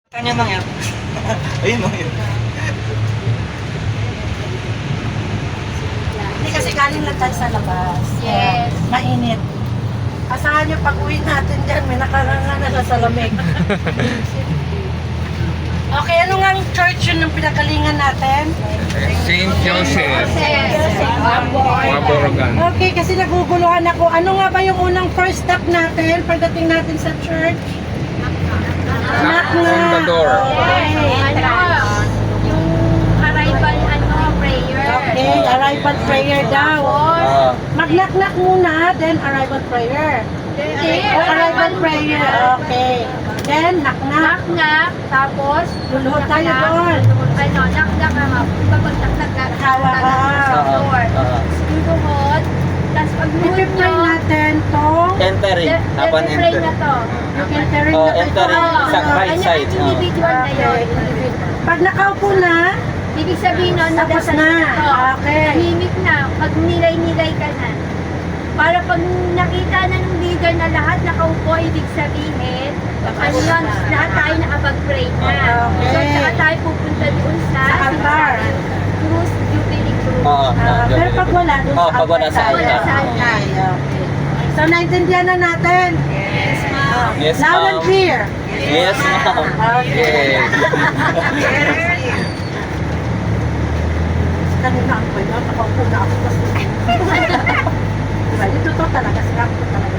Kanya lang yan. Ayun o yun. Hindi kasi galing lang tayo sa labas. Yes. Mainit. Asahan nyo pag uwi natin dyan, may nakaranga na sa lamig. Okay, ano nga ang church yun ng pinagalingan natin? Saint Joseph, Yes. Maborogan. Okay, kasi naguguluhan ako. Ano nga ba yung unang first step natin pagdating natin sa church? Knock on the door. Okay. Yung arrival, prayer. Okay, arrival prayer daw. Ah. Mag-knock-knock muna, then arrival prayer. O arrival prayer, okay. Then, knock-knock. Knock-knock, tapos, Luluhod tayo doon. knock-knock ka, kapag knock-knock, Hawa ka. door. Luluhod, tapos pag I-pray natin tong Entering. Upon pray enter. na to. entering Oh, na ito. entering. Sa right side. Individual na yun. Okay. Pag nakaupo na, Ibig sabihin nun, tapos nadasal na. to. Okay. Tahimik na. Pag nilay-nilay ka na. Para pag nakita na ng leader na lahat nakaupo, ibig sabihin, ano yun, lahat tayo nakapag-pray na. Okay. So, saka tayo pupunta doon sa Sa altar. Cruz, Jubilee Cruz. Oo. Pero pag wala, doon Oh, pag wala sa Wala altar. sa altar. Okay. So, naintindihan na natin. Yes, ma'am. Yes, Loud and ma'am. clear. Yes, ma'am. Okay. Yes. Kanina ako ba yun? Nakaupo na ako. Diba? Ito to talaga. Sila ko talaga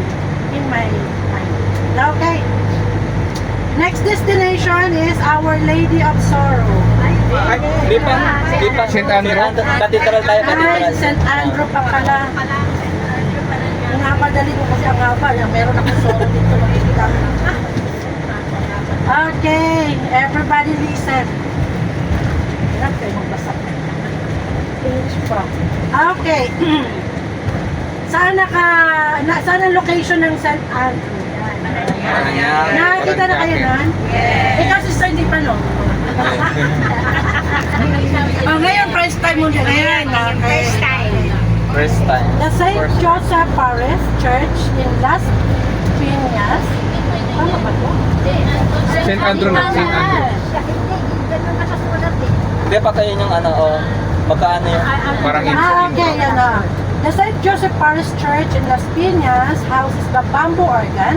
in my mind. Okay. Next destination is Our Lady of Sorrow. Ay, di pa. St. Andrew. Cathedral tayo, Ay, cathedral. St. Andrew pa pala. Pinapadali ko kasi ang haba. Meron akong sorrow dito. Makikita ko. Okay. Everybody listen. Hirap kayo magbasa. English pa. Okay. Saan saan ang location ng St. Andrew? Nakakita na kayo nun? Yes. Ikaw, sister, hindi pa, no? Ngayon, first time mo dyan. Ayan, First time. First time. The St. Joseph Paris Church in Las Piñas. Ano ba to? St. Andrew na, St. Andrew. Ganun nakasulat eh. Di pa kayo yung magkaano yun? Parang Okay, yan na. The St. Joseph Paris Church in Las Piñas houses the bamboo organ,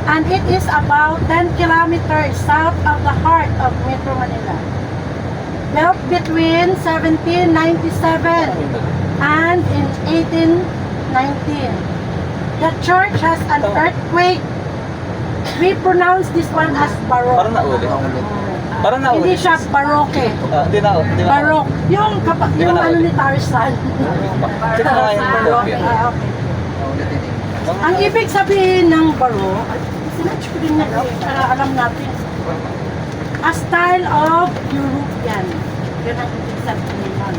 and it is about 10 kilometers south of the heart of Metro Manila. Built between 1797 and in 1819. The church has an earthquake. We pronounce this one as Parang Baroque. nauli. Parang nauli. Hindi siya Baroque. Hindi na. Baroque. Yung Di ba yung ano nauli? ni Tarzan. Check mo nga yung copy. Ah, okay. Ang ibig sabihin ng Baroque, sinatch ko din yan, para alam natin. A style of European. Yun ang ibig sabihin nun.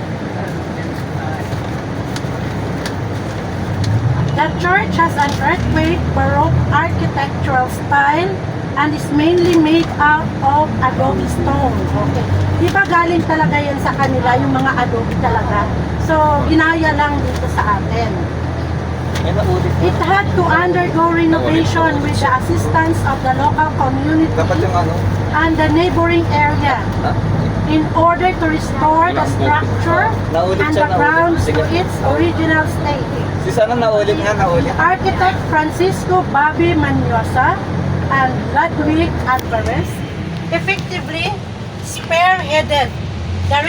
The church has an earthquake Baroque architectural style and is mainly made out of adobe stone. Okay. Di ba galing talaga yan sa kanila, yung mga adobe talaga. So, ginaya lang dito sa atin. May nauli. It had to undergo renovation with the assistance of the local community Dapat yung ano? and the neighboring area in order to restore the structure and the grounds to its original state. Si sana naulit nga, naulit. Architect Francisco Bobby Manyosa and Ludwig Alvarez effectively spearheaded the